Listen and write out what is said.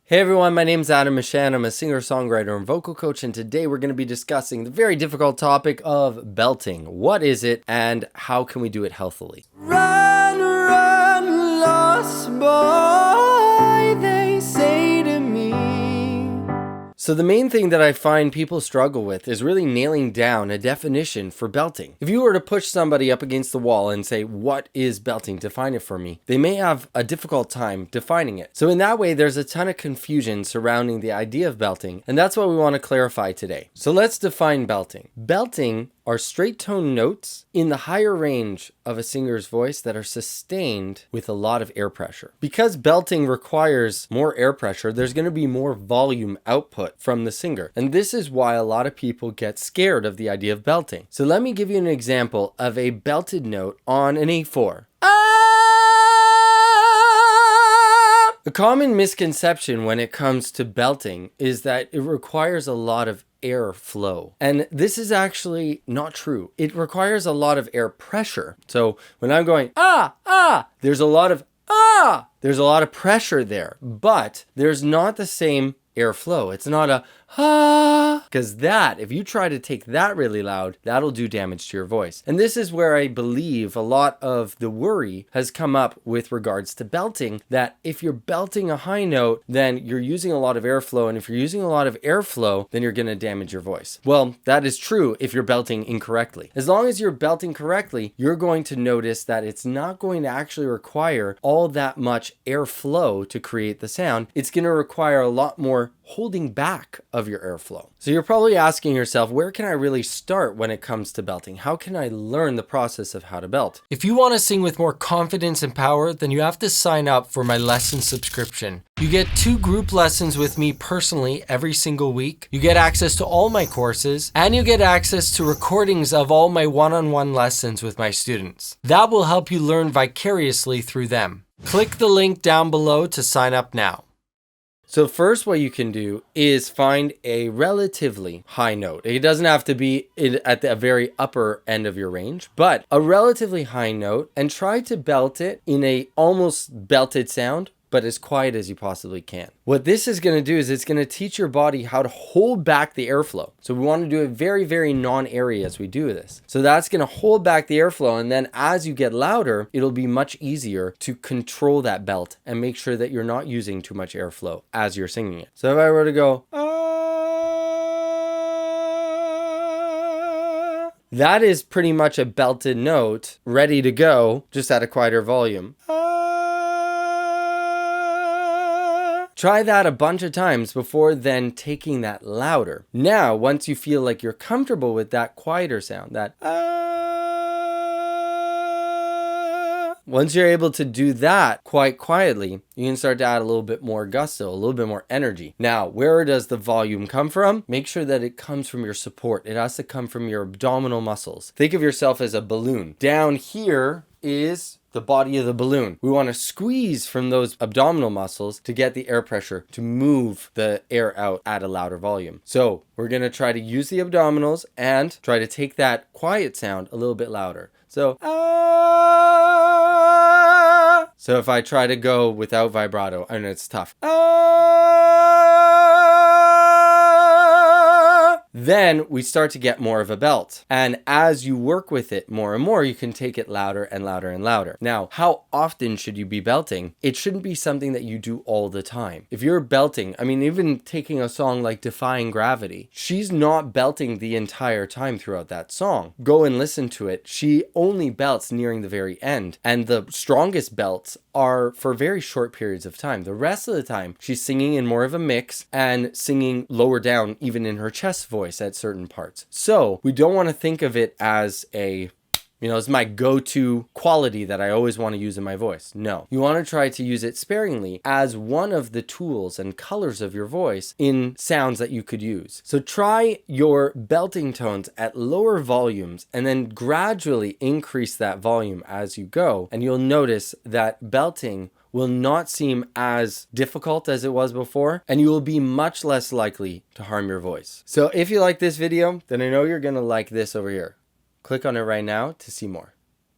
Hey everyone, my name's Mishan. I'm a singer-songwriter and vocal coach, and today we're going to be discussing the very difficult topic of belting. What is it and how can we do it healthily? Run, run, lost boy, they say to me. So the main thing that I find people struggle with is really nailing down a definition for belting. If you were to push somebody up against the wall and say, what is belting? Define it for me. They may have a difficult time defining it. So in that way, there's a ton of confusion surrounding the idea of belting, and that's what we want to clarify today. So let's define belting. Belting are straight tone notes in the higher range of a singer's voice that are sustained with a lot of air pressure. Because belting requires more air pressure, there's going to be more volume output from the singer. And this is why a lot of people get scared of the idea of belting. So let me give you an example of a belted note on an A4. A common misconception when it comes to belting is that it requires a lot of air flow. And this is actually not true. It requires a lot of air pressure. So when I'm going, there's a lot of there's a lot of pressure there, but there's not the same airflow. It's not a because that, if you try to take that really loud, that'll do damage to your voice. And this is where I believe a lot of the worry has come up with regards to belting, that if you're belting a high note, then you're using a lot of airflow. And if you're using a lot of airflow, then you're going to damage your voice. Well, that is true if you're belting incorrectly. As long as you're belting correctly, you're going to notice that it's not going to actually require all that much airflow to create the sound. It's going to require a lot more holding back of your airflow. So you're probably asking yourself, where can I really start when it comes to belting? How can I learn the process of how to belt? If you want to sing with more confidence and power, then you have to sign up for my lesson subscription. You get 2 group lessons with me personally every single week. You get access to all my courses, and you get access to recordings of all my one-on-one lessons with my students. That will help you learn vicariously through them. Click the link down below to sign up now. So first, what you can do is find a relatively high note. It doesn't have to be at the very upper end of your range, but a relatively high note, and try to belt it in a almost belted sound, but as quiet as you possibly can. What this is going to do is it's going to teach your body how to hold back the airflow. So we want to do it very, very non-airy as we do this. So that's going to hold back the airflow. And then as you get louder, it'll be much easier to control that belt and make sure that you're not using too much airflow as you're singing it. So if I were to go, that is pretty much a belted note ready to go, just at a quieter volume. Try that a bunch of times before then taking that louder. Now, once you feel like you're comfortable with that quieter sound, that once you're able to do that quite quietly, you can start to add a little bit more gusto, a little bit more energy. Now, where does the volume come from? Make sure that it comes from your support. It has to come from your abdominal muscles. Think of yourself as a balloon. Down here is the body of the balloon. We want to squeeze from those abdominal muscles to get the air pressure to move the air out at a louder volume. So we're going to try to use the abdominals and try to take that quiet sound a little bit louder. So so if I try to go without vibrato, I know it's tough. Then we start to get more of a belt. And as you work with it more and more, you can take it louder and louder and louder. Now, how often should you be belting? It shouldn't be something that you do all the time. If you're belting, I mean, even taking a song like Defying Gravity, she's not belting the entire time throughout that song. Go and listen to it. She only belts nearing the very end. And the strongest belts are for very short periods of time. The rest of the time, she's singing in more of a mix and singing lower down, even in her chest voice at certain parts. So we don't want to think of it as it's my go-to quality that I always want to use in my voice. No, you want to try to use it sparingly as one of the tools and colors of your voice in sounds that you could use. So try your belting tones at lower volumes and then gradually increase that volume as you go. And you'll notice that belting will not seem as difficult as it was before, and you will be much less likely to harm your voice. So if you like this video, then I know you're going to like this over here. Click on it right now to see more.